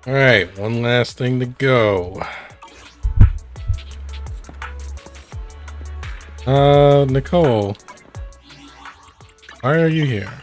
All right, one last thing to go. Nicole, why are you here?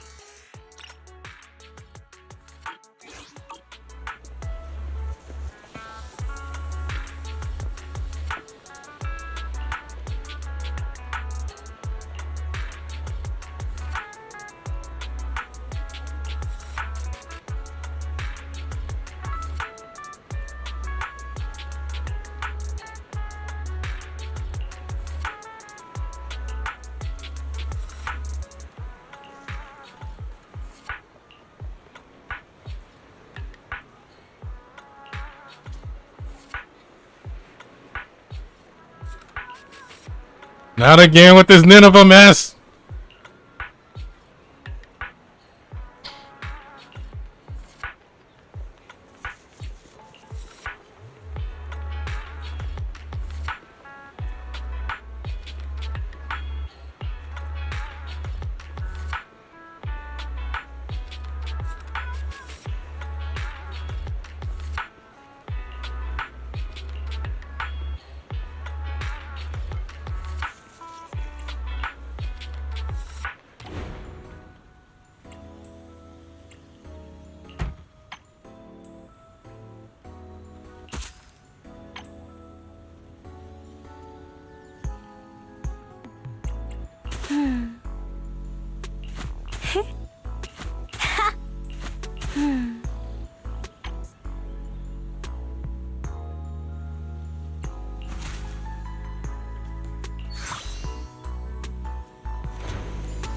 Not again with this Nineveh mess.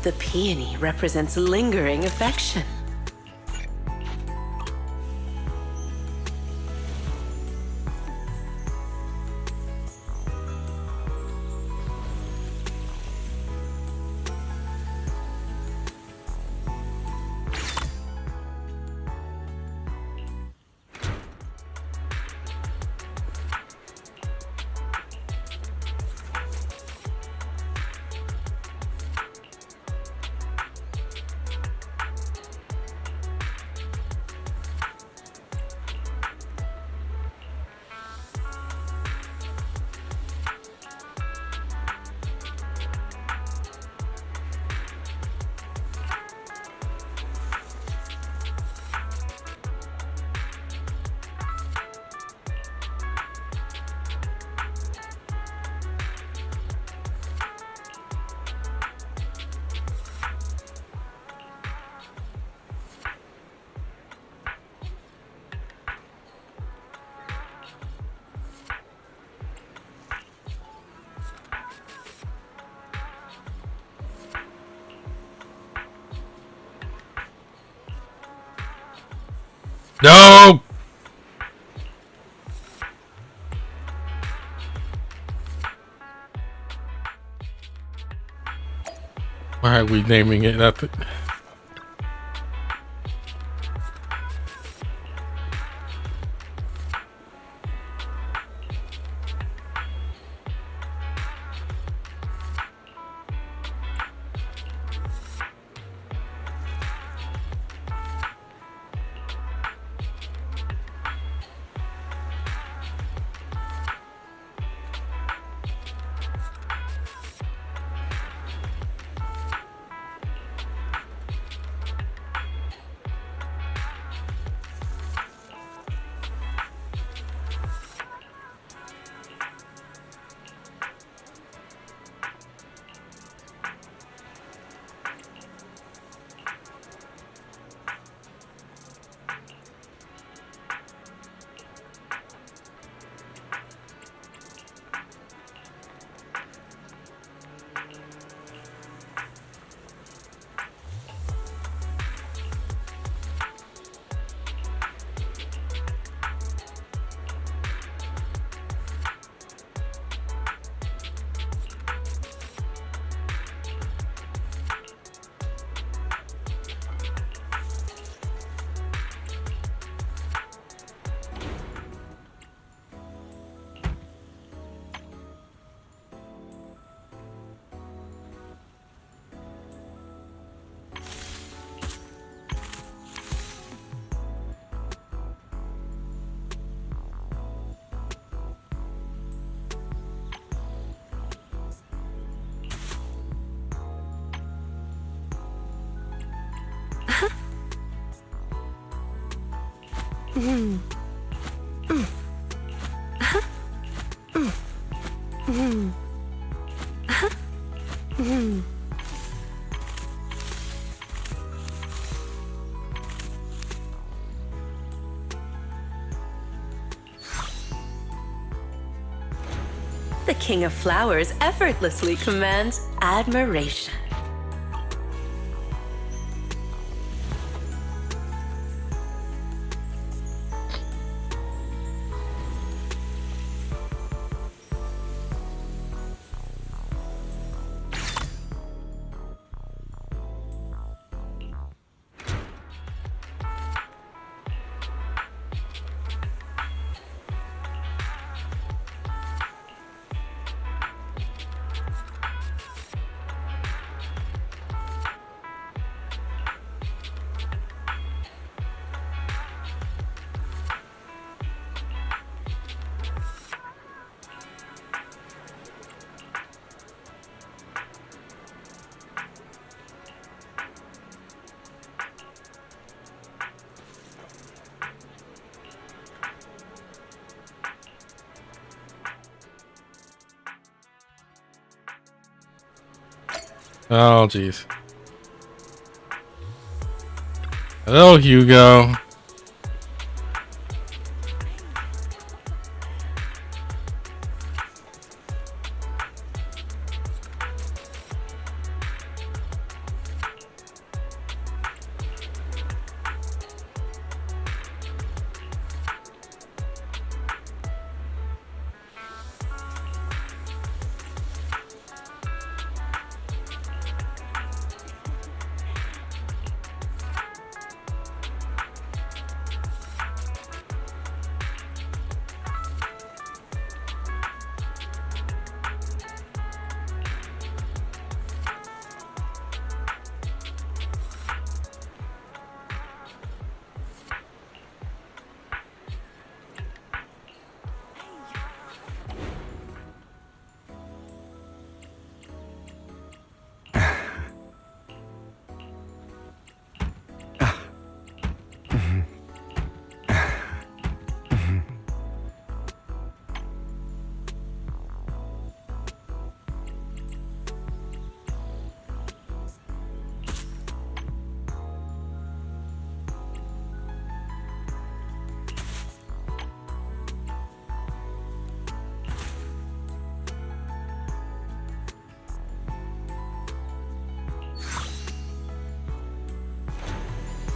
The peony represents lingering affection. No. Why are we naming it after? The King of Flowers effortlessly commands admiration. Oh, jeez. Hello, Hugo.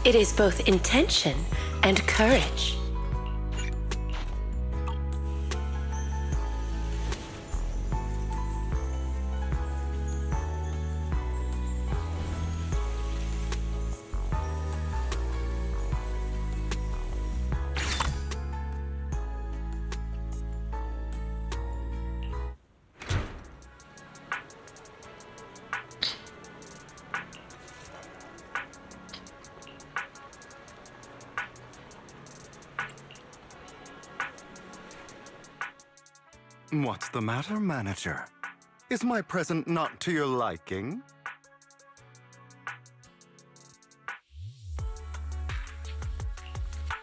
It is both intention and courage. What's the matter, manager? Is my present not to your liking?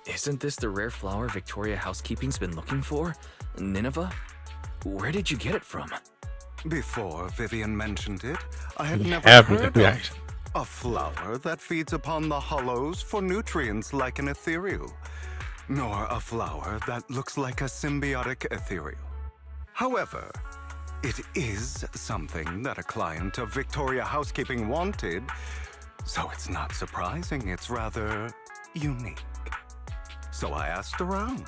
Isn't this the rare flower Victoria Housekeeping's been looking for? Nineveh? Where did you get it from? Before Vivian mentioned it, I had never Have heard reaction. of a flower that feeds upon the hollows for nutrients like an ethereal, nor a flower that looks like a symbiotic ethereal. However, it is something that a client of Victoria Housekeeping wanted, so it's not surprising it's rather unique. So I asked around.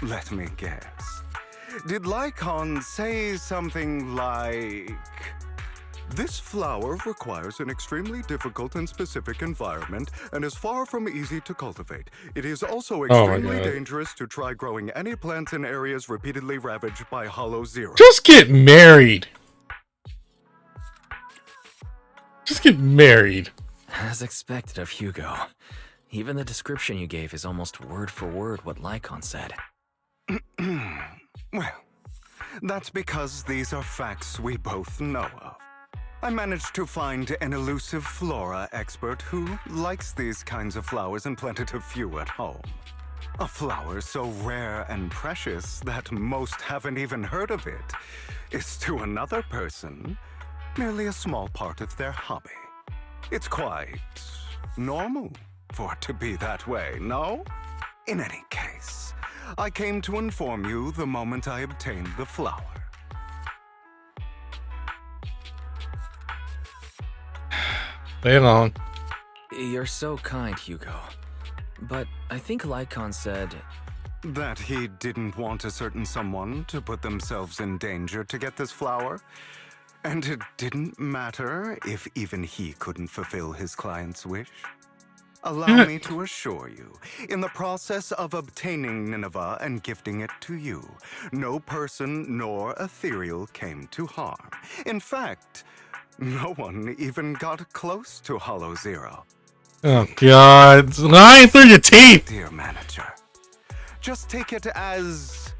Let me guess. Did Lycon say something like, "This flower requires an extremely difficult and specific environment and is far from easy to cultivate. It is also extremely dangerous to try growing any plants in areas repeatedly ravaged by Hollow Zero." Just get married. Just get married. As expected of Hugo. Even the description you gave is almost word for word what Lycon said. Well, that's because these are facts we both know of. I managed to find an elusive flora expert who likes these kinds of flowers and planted a few at home. A flower so rare and precious that most haven't even heard of it is to another person merely a small part of their hobby. It's quite normal for it to be that way, no? In any case, I came to inform you the moment I obtained the flower. Stay along. You're so kind, Hugo. But I think Lycon said... That he didn't want a certain someone to put themselves in danger to get this flower. And it didn't matter if even he couldn't fulfill his client's wish. Allow me to assure you, in the process of obtaining Nineveh and gifting it to you, no person nor ethereal came to harm. In fact, no one even got close to Hollow Zero. Oh God, it's lying through your teeth. Dear manager, just take it as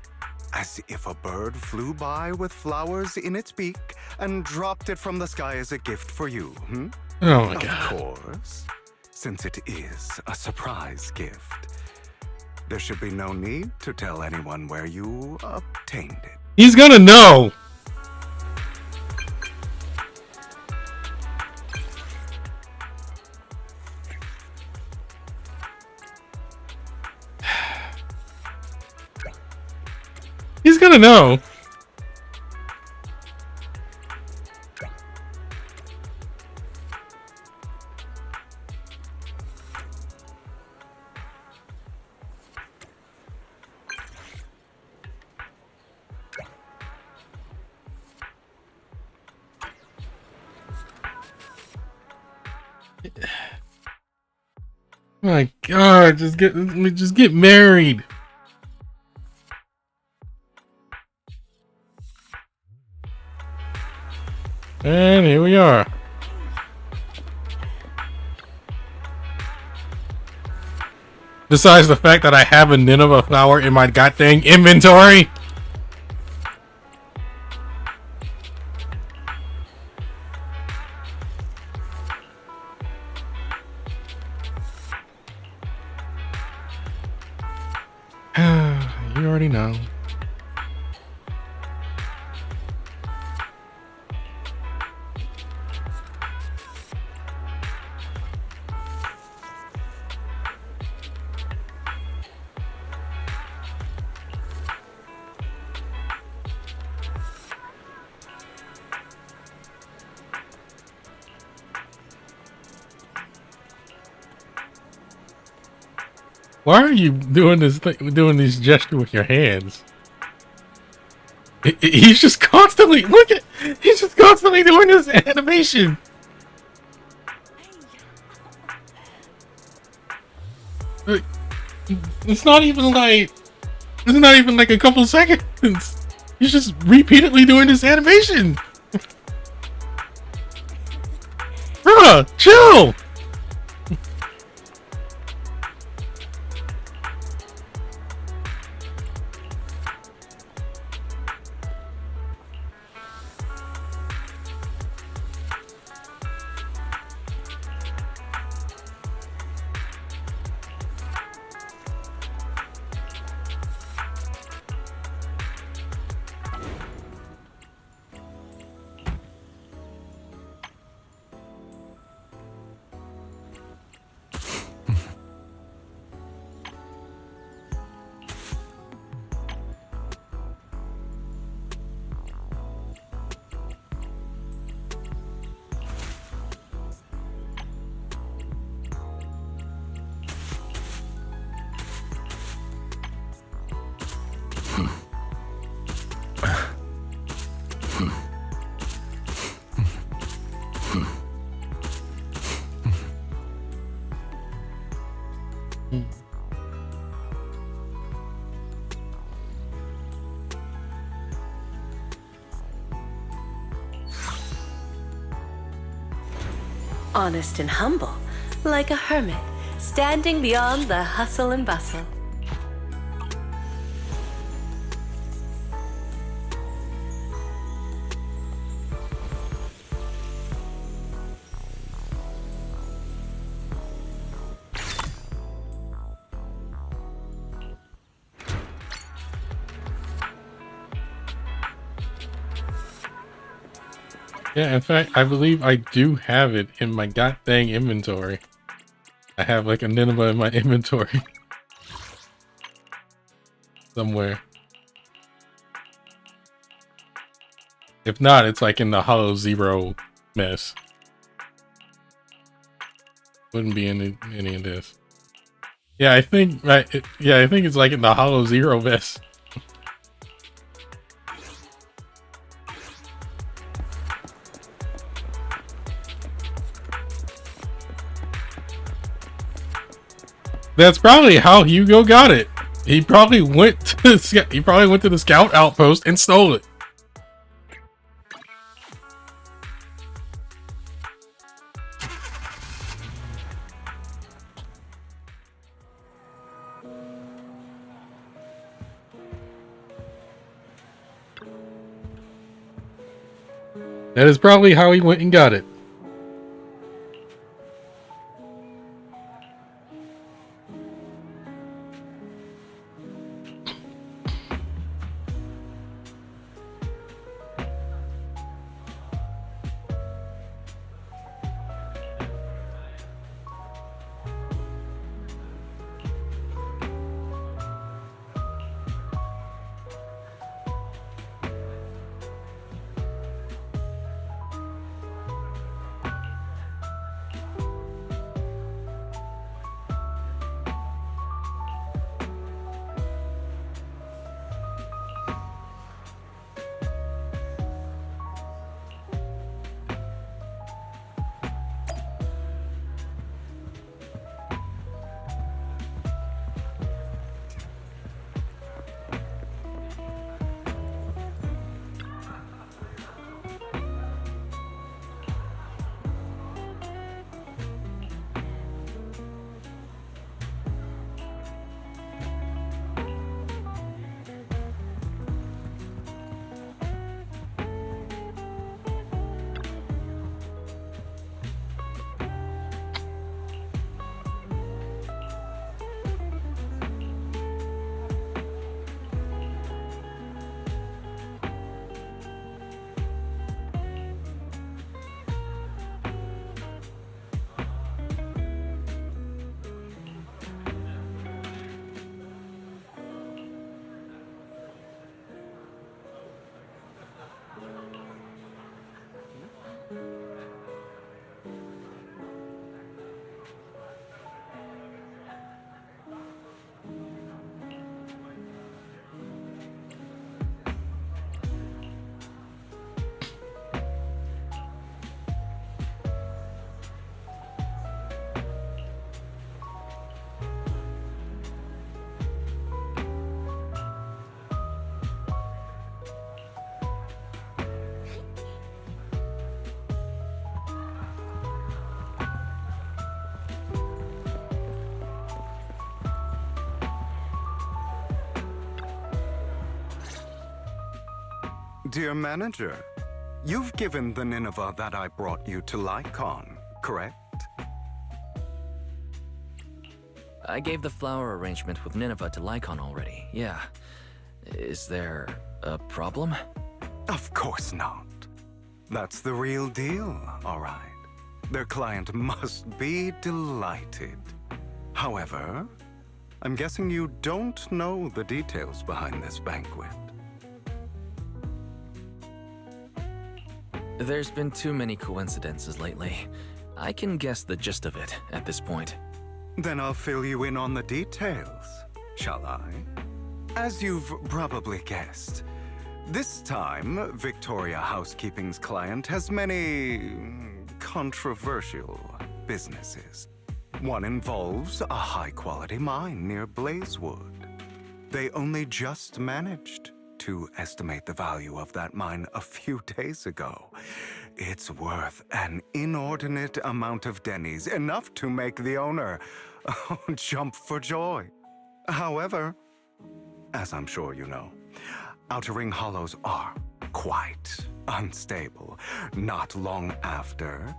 if a bird flew by with flowers in its beak and dropped it from the sky as a gift for you, Oh my Of God. course, since it is a surprise gift, there should be no need to tell anyone where you obtained it. He's gonna know. He's gonna know. My God, just get married. And here we are. Besides the fact that I have a Nineveh flower in my goddamn inventory. You already know. Why are you doing this thing, doing this gesture with your hands? He's just constantly he's just constantly doing this animation. It's not even like a couple seconds. He's just repeatedly doing this animation. Bruh, chill. Honest and humble, like a hermit, standing beyond the hustle and bustle. Yeah, in fact, I believe I do have it in my goddamn inventory. I have like a Nineveh in my inventory. Somewhere. If not, it's like in the Hollow Zero mess. Wouldn't be in any of this. Yeah, I think right. I think it's like in the Hollow Zero mess. That's probably how Hugo got it. He probably went to the scout outpost and stole it. That is probably how he went and got it. Dear manager, you've given the Nineveh that I brought you to Lycon, correct? I gave the flower arrangement with Nineveh to Lycon already, yeah. Is there a problem? Of course not. That's the real deal, all right. Their client must be delighted. However, I'm guessing you don't know the details behind this banquet. There's been too many coincidences lately. I can guess the gist of it at this point. Then I'll fill you in on the details, shall I? As you've probably guessed, this time, Victoria Housekeeping's client has many controversial businesses. One involves a high-quality mine near Blazewood. They only just managed to estimate the value of that mine a few days ago. It's worth an inordinate amount of Denny's, enough to make the owner jump for joy. However, as I'm sure you know, Outer Ring Hollows are quite unstable. Not long after,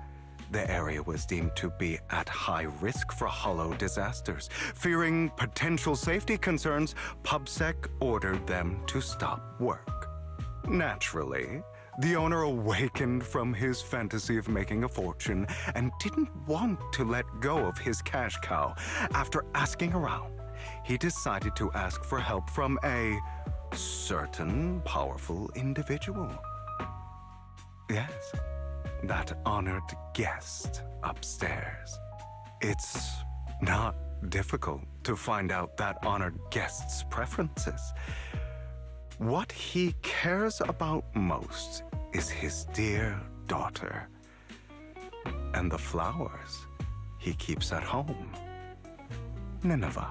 the area was deemed to be at high risk for hollow disasters. Fearing potential safety concerns, PubSec ordered them to stop work. Naturally, The owner awakened from his fantasy of making a fortune and didn't want to let go of his cash cow. After asking around, he decided to ask for help from a certain powerful individual. Yes, that honored guest upstairs. It's not difficult to find out that honored guest's preferences. What he cares about most is his dear daughter and the flowers he keeps at home. Nineveh.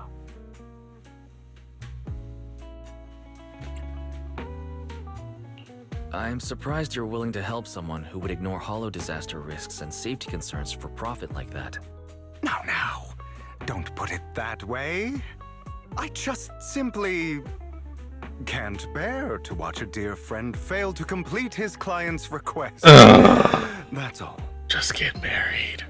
I'm surprised you're willing to help someone who would ignore hollow disaster risks and safety concerns for profit like that. Now, don't put it that way. I just simply can't bear to watch a dear friend fail to complete his client's request. That's all. Just get married.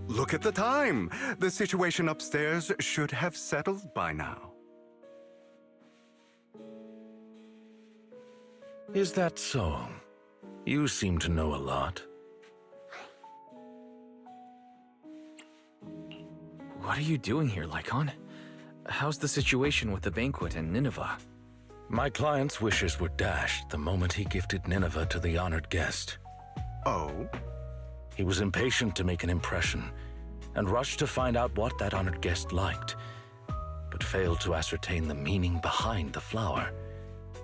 Look at the time. The situation upstairs should have settled by now. Is that so? You seem to know a lot. What are you doing here, Lycon? How's the situation with the banquet and Nineveh? My client's wishes were dashed the moment he gifted Nineveh to the honored guest. Oh? He was impatient to make an impression and rushed to find out what that honored guest liked, but failed to ascertain the meaning behind the flower.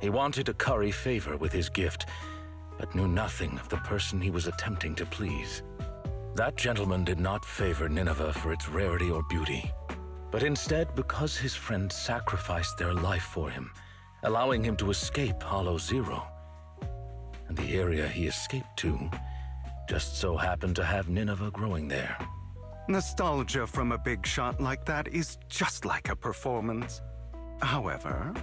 He wanted to curry favor with his gift, but knew nothing of the person he was attempting to please. That gentleman did not favor Nineveh for its rarity or beauty, but instead because his friend sacrificed their life for him, allowing him to escape Hollow Zero. And the area he escaped to just so happened to have Nineveh growing there. Nostalgia from a big shot like that is just like a performance. However,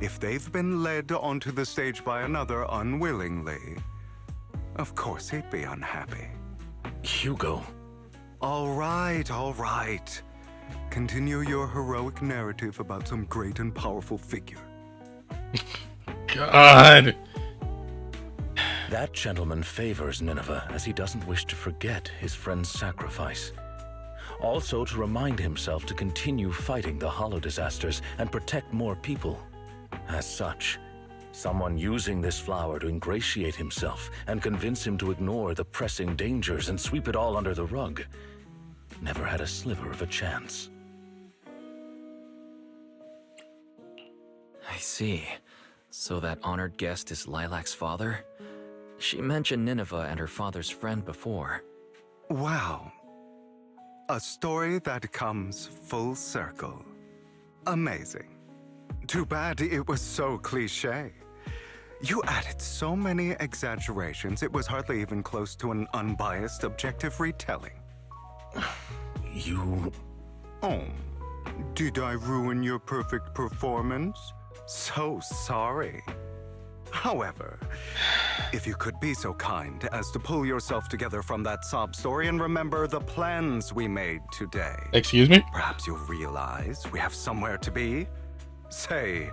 if they've been led onto the stage by another unwillingly, of course he'd be unhappy. Hugo. All right. Continue your heroic narrative about some great and powerful figure. God. That gentleman favors Nineveh as he doesn't wish to forget his friend's sacrifice. Also to remind himself to continue fighting the hollow disasters and protect more people. As such, someone using this flower to ingratiate himself and convince him to ignore the pressing dangers and sweep it all under the rug never had a sliver of a chance. I see. So that honored guest is Lilac's father? She mentioned Nineveh and her father's friend before. Wow. A story that comes full circle. Amazing. Too bad it was so cliché. You added so many exaggerations, it was hardly even close to an unbiased, objective retelling. You... Oh, did I ruin your perfect performance? So sorry. However, if you could be so kind as to pull yourself together from that sob story and remember the plans we made today. Excuse me? Perhaps you'll realize we have somewhere to be. Say,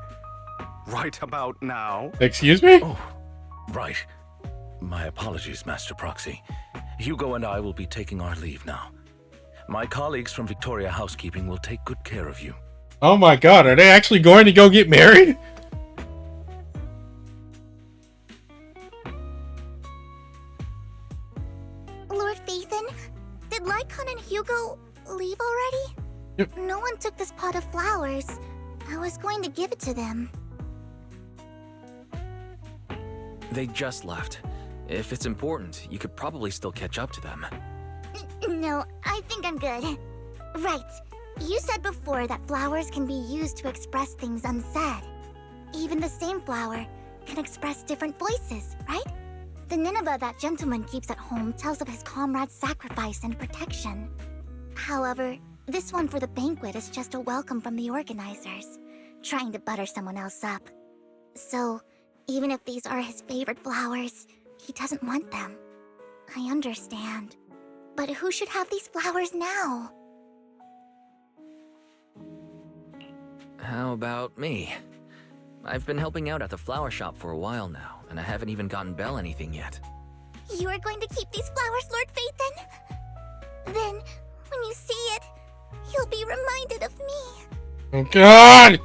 right about now. Excuse me? Oh, right. My apologies, Master Proxy. Hugo and I will be taking our leave now. My colleagues from Victoria Housekeeping will take good care of you. Oh my god, are they actually going to go get married? Lord Phaethon, did Lycon and Hugo leave already? Yep. No one took this pot of flowers. I was going to give it to them. They just left. If it's important, you could probably still catch up to them. No, I think I'm good. Right. You said before that flowers can be used to express things unsaid. Even the same flower can express different voices, right? The Nineveh that gentleman keeps at home tells of his comrade's sacrifice and protection. However, this one for the banquet is just a welcome from the organizers, trying to butter someone else up. So, even if these are his favorite flowers, he doesn't want them. I understand. But who should have these flowers now? how about me? I've been helping out at the flower shop for a while now, and I haven't even gotten Belle anything yet. You are going to keep these flowers, Lord Fate, then? Then, when you see it, you'll be reminded of me. Oh God!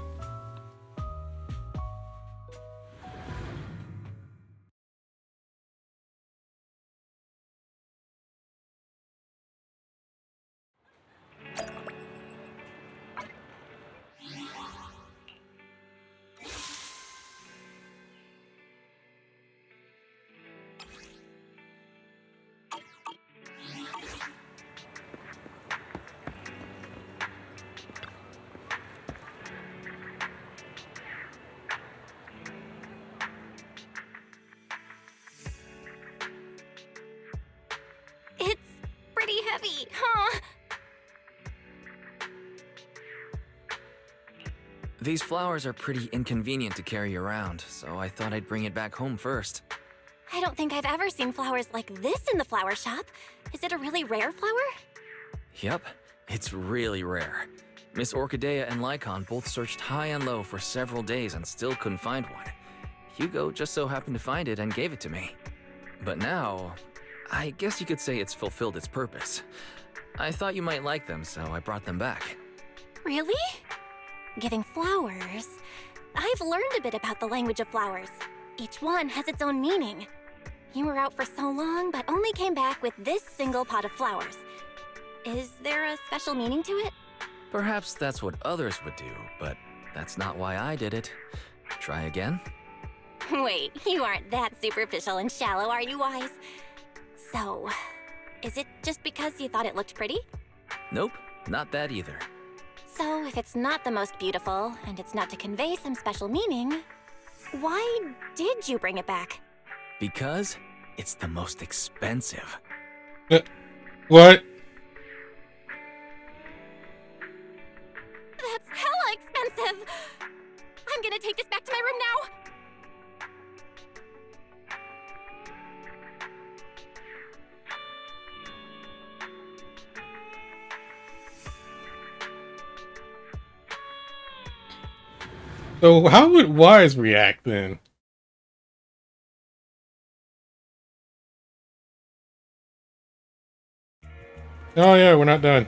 It's pretty heavy, huh? These flowers are pretty inconvenient to carry around, so I thought I'd bring it back home first. I don't think I've ever seen flowers like this in the flower shop. Is it a really rare flower? Yep, it's really rare. Miss Orchidea and Lycon both searched high and low for several days and still couldn't find one. Hugo just so happened to find it and gave it to me. But now, I guess you could say it's fulfilled its purpose. I thought you might like them, so I brought them back. Really? Giving flowers? I've learned a bit about the language of flowers. Each one has its own meaning. You were out for so long, but only came back with this single pot of flowers. Is there a special meaning to it? Perhaps that's what others would do, but that's not why I did it. Try again? Wait, you aren't that superficial and shallow, are you, Wise? So, is it just because you thought it looked pretty? Nope, not that either. So, if it's not the most beautiful, and it's not to convey some special meaning, why did you bring it back? Because it's the most expensive. What? That's hella expensive! I'm gonna take this back to my room now! So how would Wise react then? Oh yeah, we're not done.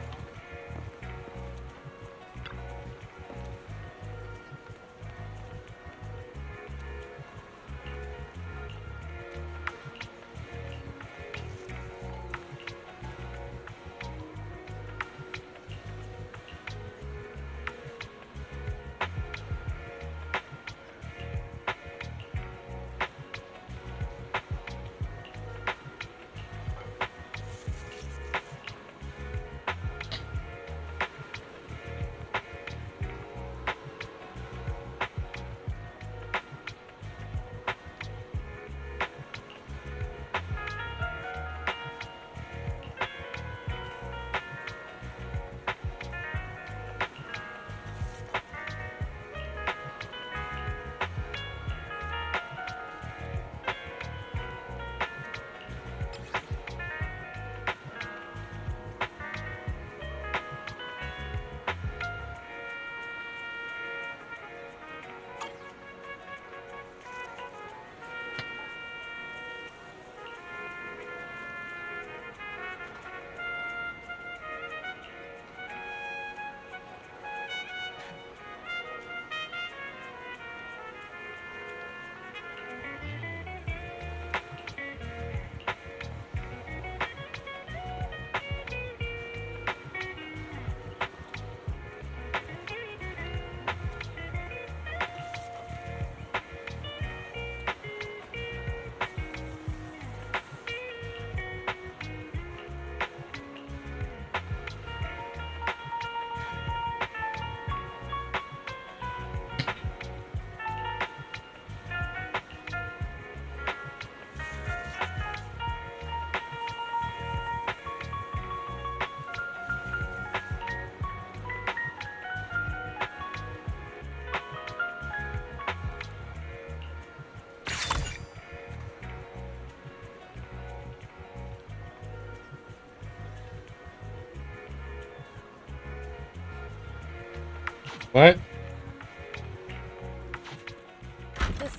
What?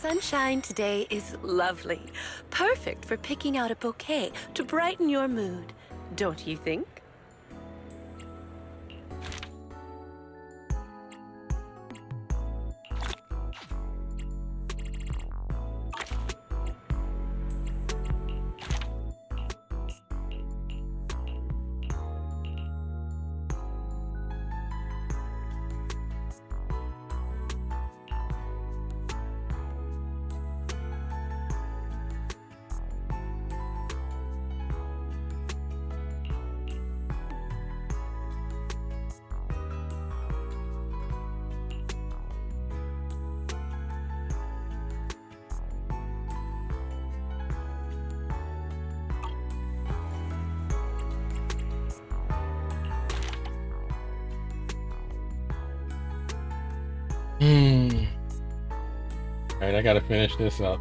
sunshine today is lovely. Perfect for picking out a bouquet to brighten your mood, don't you think? Alright, I gotta finish this up.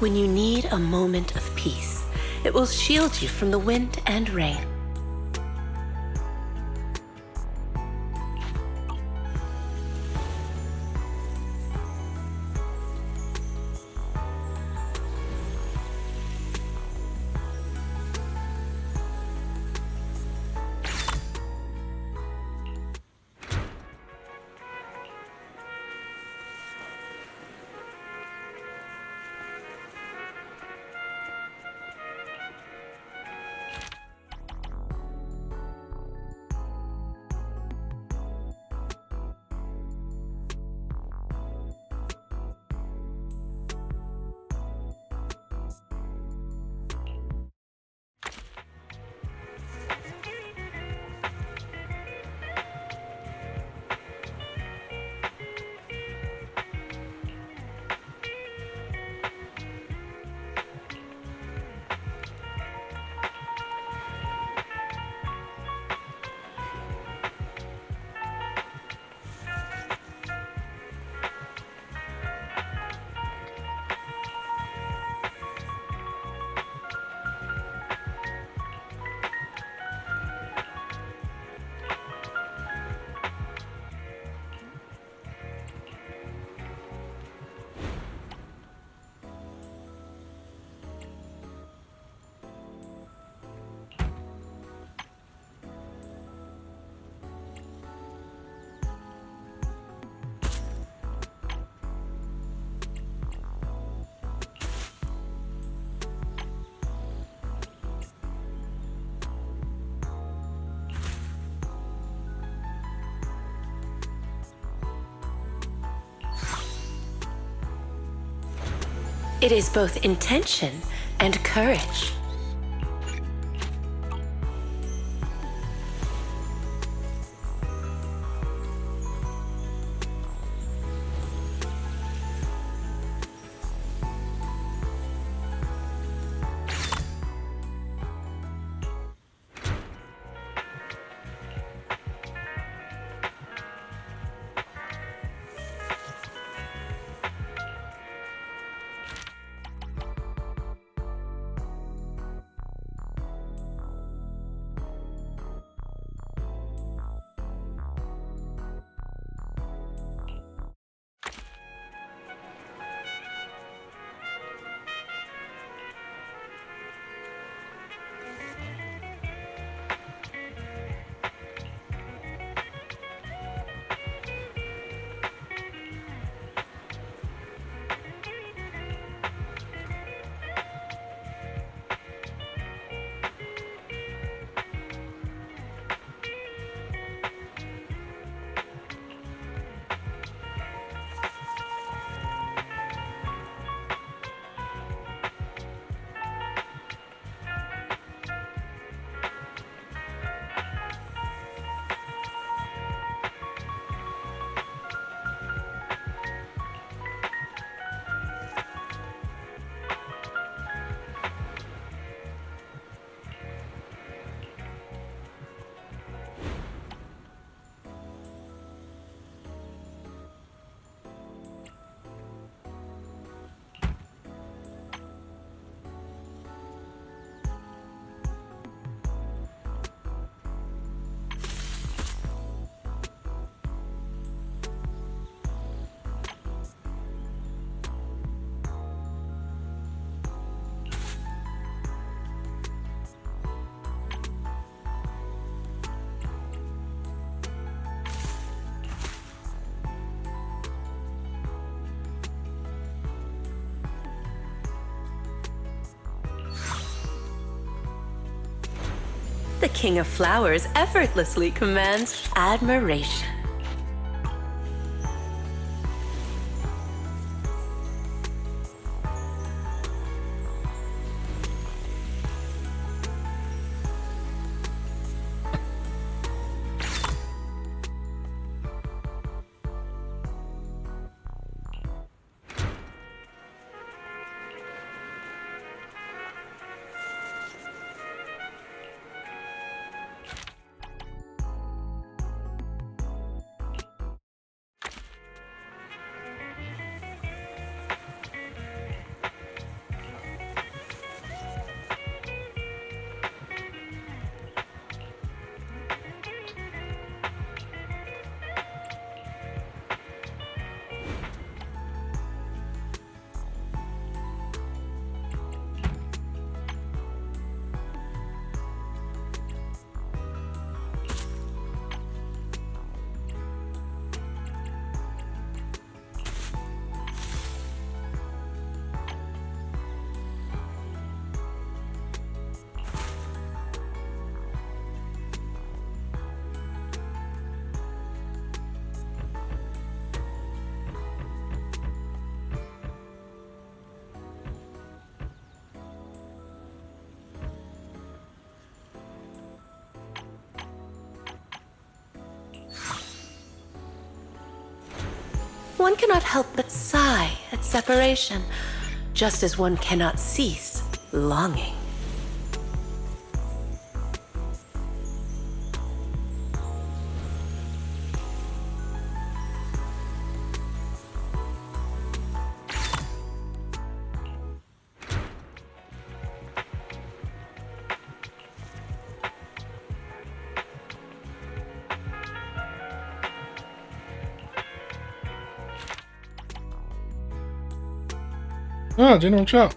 When you need a moment of peace, it will shield you from the wind and rain. It is both intention and courage. The King of Flowers effortlessly commands admiration. One cannot help but sigh at separation, just as one cannot cease longing. Ah, General Chao.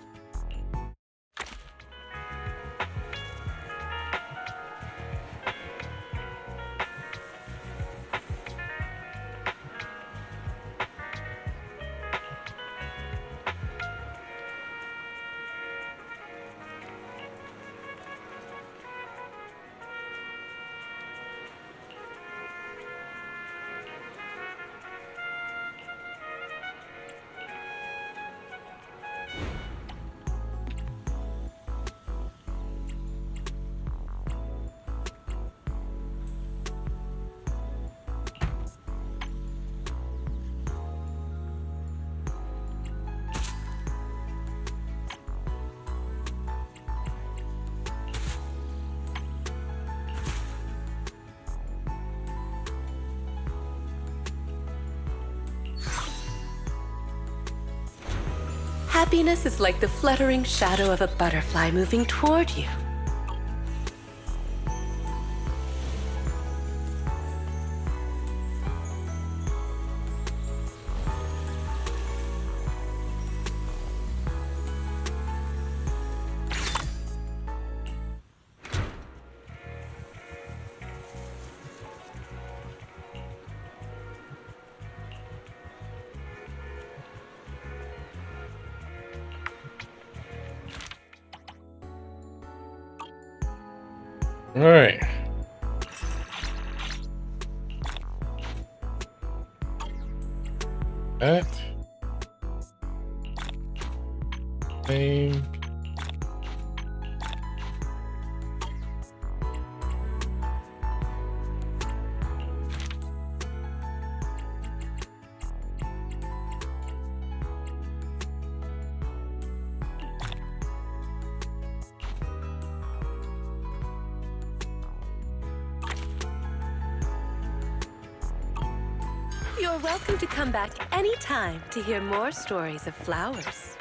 Happiness is like the fluttering shadow of a butterfly moving toward you. All right. That. Same. You're welcome to come back anytime to hear more stories of flowers.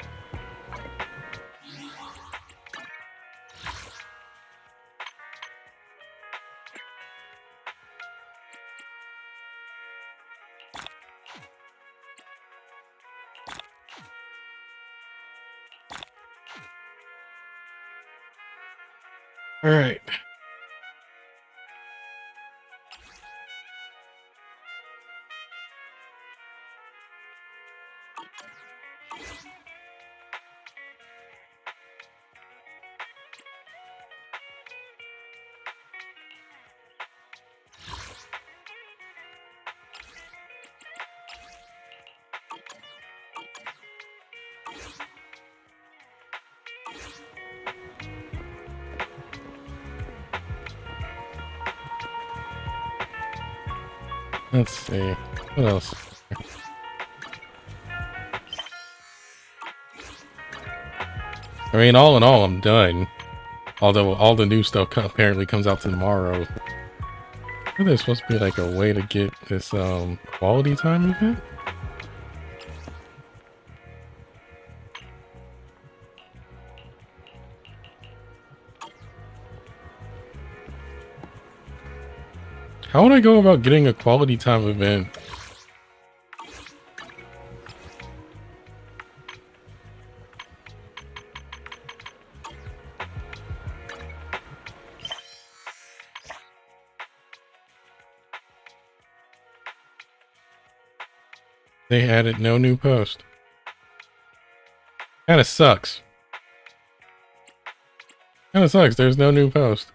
All right. Let's see. What else? I mean, all in all, I'm done. Although all the new stuff apparently comes out tomorrow. I think there's supposed to be like a way to get this quality time event. How would I go about getting a quality time event? They added no new post. Kinda sucks. Kinda sucks, there's no new post.